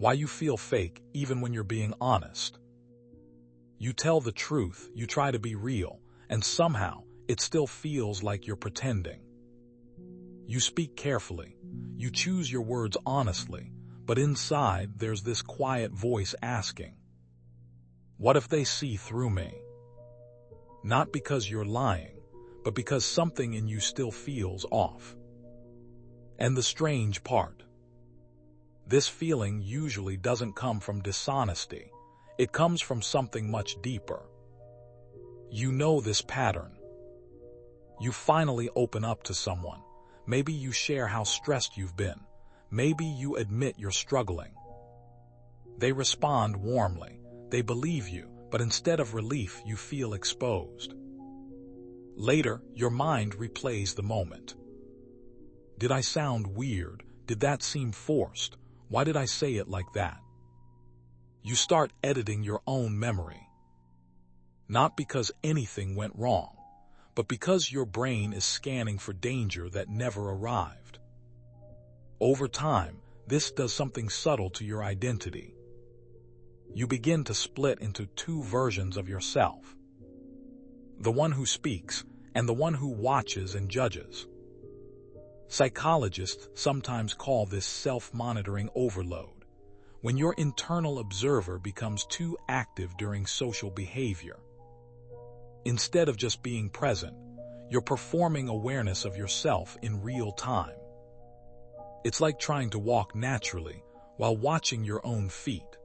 Why you feel fake even when you're being honest. You tell the truth, you try to be real, and somehow it still feels like you're pretending. You speak carefully, you choose your words honestly, but inside there's this quiet voice asking, what if they see through me? Not because you're lying, but because something in you still feels off. And the strange part, this feeling usually doesn't come from dishonesty. It comes from something much deeper. You know this pattern. You finally open up to someone. Maybe you share how stressed you've been. Maybe you admit you're struggling. They respond warmly. They believe you, but instead of relief, you feel exposed. Later, your mind replays the moment. Did I sound weird? Did that seem forced? Why did I say it like that? You start editing your own memory. Not because anything went wrong, but because your brain is scanning for danger that never arrived. Over time, this does something subtle to your identity. You begin to split into two versions of yourself. The one who speaks and the one who watches and judges. Psychologists sometimes call this self-monitoring overload, when your internal observer becomes too active during social behavior. Instead of just being present, you're performing awareness of yourself in real time. It's like trying to walk naturally while watching your own feet.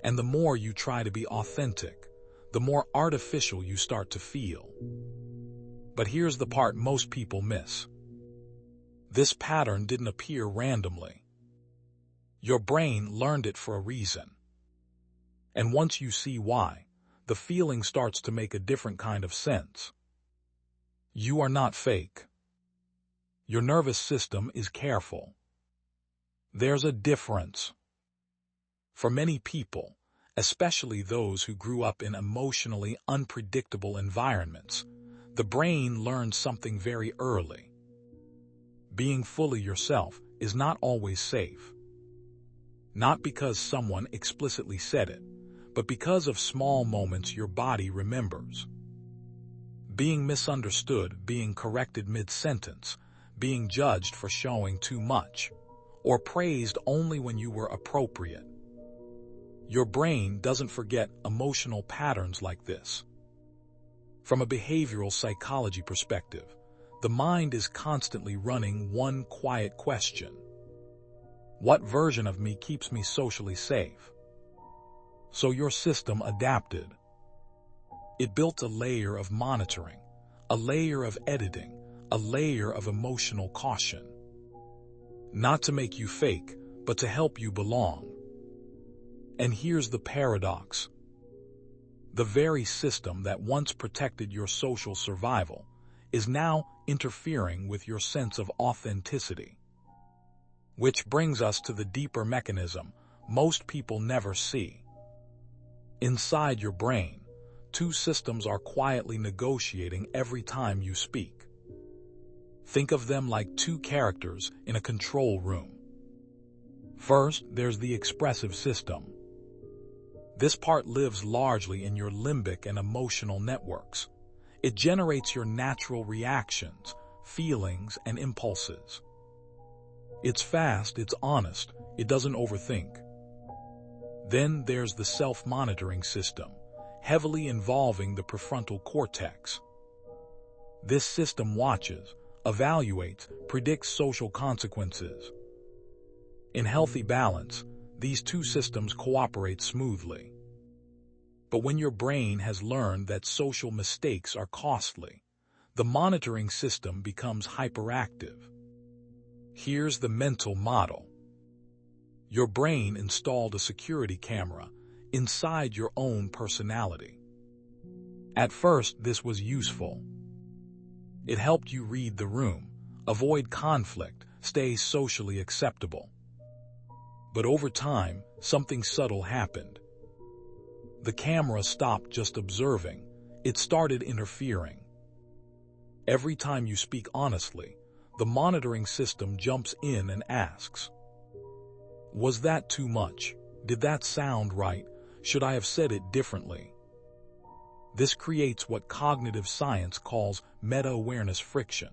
And the more you try to be authentic, the more artificial you start to feel. But here's the part most people miss. This pattern didn't appear randomly. Your brain learned it for a reason. And once you see why, the feeling starts to make a different kind of sense. You are not fake. Your nervous system is careful. There's a difference. For many people, especially those who grew up in emotionally unpredictable environments, the brain learns something very early. Being fully yourself is not always safe. Not because someone explicitly said it, but because of small moments your body remembers. Being misunderstood, being corrected mid-sentence, being judged for showing too much, or praised only when you were appropriate. Your brain doesn't forget emotional patterns like this. From a behavioral psychology perspective, the mind is constantly running one quiet question. What version of me keeps me socially safe? So your system adapted. It built a layer of monitoring, a layer of editing, a layer of emotional caution. Not to make you fake, but to help you belong. And here's the paradox. The very system that once protected your social survival is now interfering with your sense of authenticity. Which brings us to the deeper mechanism most people never see. Inside your brain, two systems are quietly negotiating every time you speak. Think of them like two characters in a control room. First, there's the expressive system. This part lives largely in your limbic and emotional networks. It generates your natural reactions, feelings, and impulses. It's fast, it's honest, it doesn't overthink. Then there's the self-monitoring system, heavily involving the prefrontal cortex. This system watches, evaluates, predicts social consequences. In healthy balance, these two systems cooperate smoothly. But when your brain has learned that social mistakes are costly, the monitoring system becomes hyperactive. Here's the mental model. Your brain installed a security camera inside your own personality. At first, this was useful. It helped you read the room, avoid conflict, stay socially acceptable. But over time, something subtle happened. The camera stopped just observing, it started interfering. Every time you speak honestly, the monitoring system jumps in and asks, Was that too much? Did that sound right? Should I have said it differently? This creates what cognitive science calls meta-awareness friction.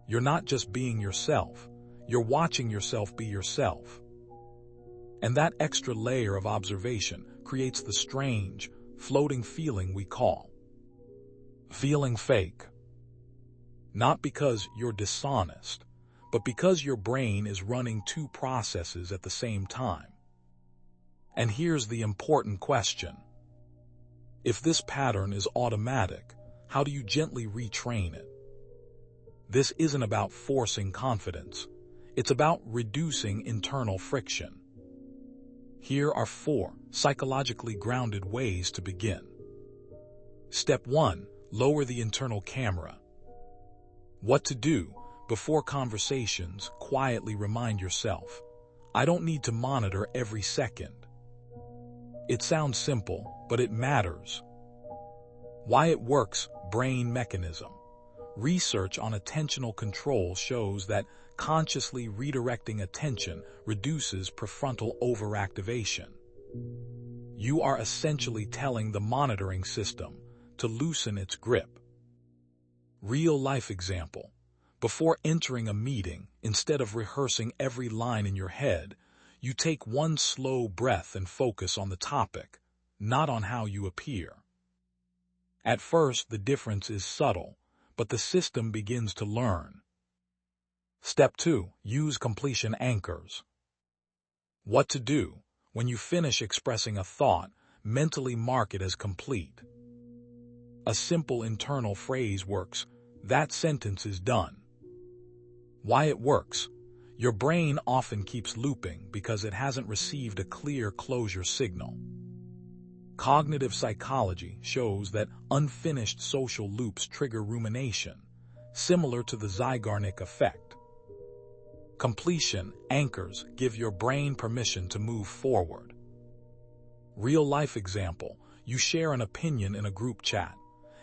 You're not just being yourself, you're watching yourself be yourself. And that extra layer of observation creates the strange, floating feeling we call feeling fake. Not because you're dishonest, but because your brain is running two processes at the same time. And here's the important question. If this pattern is automatic, how do you gently retrain it? This isn't about forcing confidence. It's about reducing internal friction. Here are 4 psychologically grounded ways to begin. Step 1. Lower the internal camera. What to do? Before conversations, quietly remind yourself, I don't need to monitor every second. It sounds simple, but it matters. Why it works: brain mechanism. Research on attentional control shows that consciously redirecting attention reduces prefrontal overactivation. You are essentially telling the monitoring system to loosen its grip. Real-life example. Before entering a meeting, instead of rehearsing every line in your head, you take one slow breath and focus on the topic, not on how you appear. At first, the difference is subtle, but the system begins to learn. Step 2. Use completion anchors. What to do? When you finish expressing a thought, mentally mark it as complete. A simple internal phrase works: that sentence is done. Why it works? Your brain often keeps looping because it hasn't received a clear closure signal. Cognitive psychology shows that unfinished social loops trigger rumination, similar to the Zeigarnik effect. Completion anchors give your brain permission to move forward. Real-life example. You share an opinion in a group chat.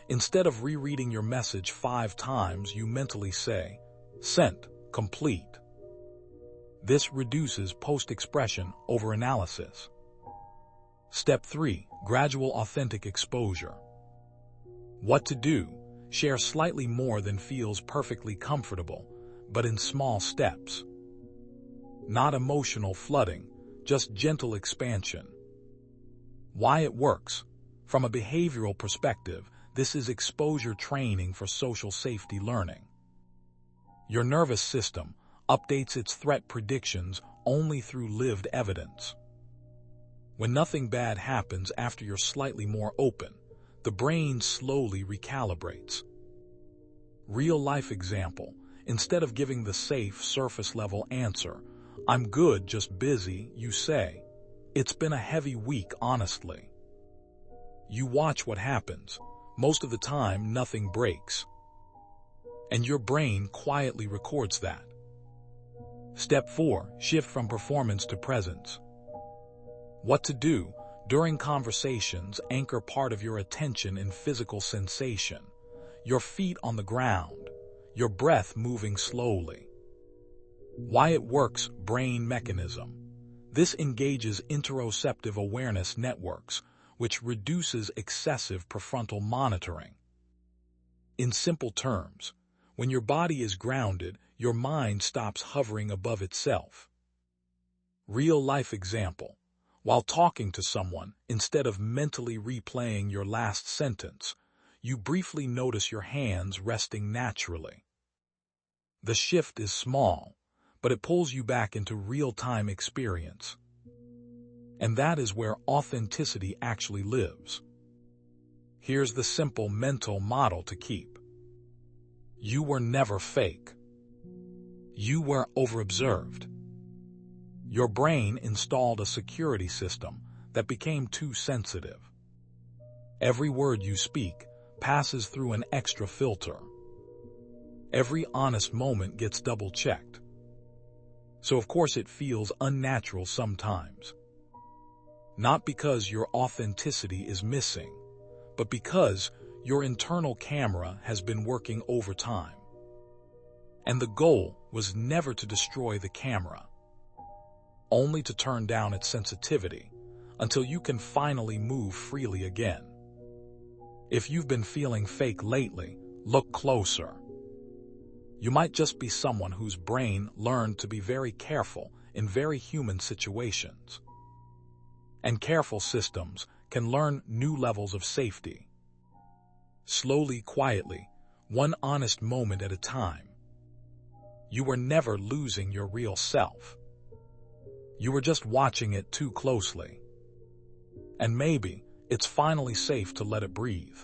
Instead of rereading your message 5 times, you mentally say, sent, complete. This reduces post-expression over analysis. Step 3. Gradual authentic exposure. What to do? Share slightly more than feels perfectly comfortable, but in small steps. Not emotional flooding, just gentle expansion. Why it works? From a behavioral perspective, this is exposure training for social safety learning. Your nervous system updates its threat predictions only through lived evidence. When nothing bad happens after you're slightly more open, the brain slowly recalibrates. Real-life example. Instead of giving the safe, surface-level answer, I'm good, just busy, you say, it's been a heavy week, honestly. You watch what happens. Most of the time, nothing breaks. And your brain quietly records that. Step 4. Shift from performance to presence. What to do? During conversations, anchor part of your attention in physical sensation. Your feet on the ground, your breath moving slowly. Why it works: brain mechanism. This engages interoceptive awareness networks, which reduces excessive prefrontal monitoring. In simple terms, when your body is grounded, your mind stops hovering above itself. Real-life example. While talking to someone, instead of mentally replaying your last sentence, you briefly notice your hands resting naturally. The shift is small, but it pulls you back into real-time experience. And that is where authenticity actually lives. Here's the simple mental model to keep. You were never fake. You were overobserved. Your brain installed a security system that became too sensitive. Every word you speak passes through an extra filter. Every honest moment gets double-checked. So of course it feels unnatural sometimes. Not because your authenticity is missing, but because your internal camera has been working overtime. And the goal was never to destroy the camera. only to turn down its sensitivity until you can finally move freely again. If you've been feeling fake lately, look closer. You might just be someone whose brain learned to be very careful in very human situations. And careful systems can learn new levels of safety. Slowly, quietly, one honest moment at a time. You were never losing your real self. You were just watching it too closely. And maybe it's finally safe to let it breathe.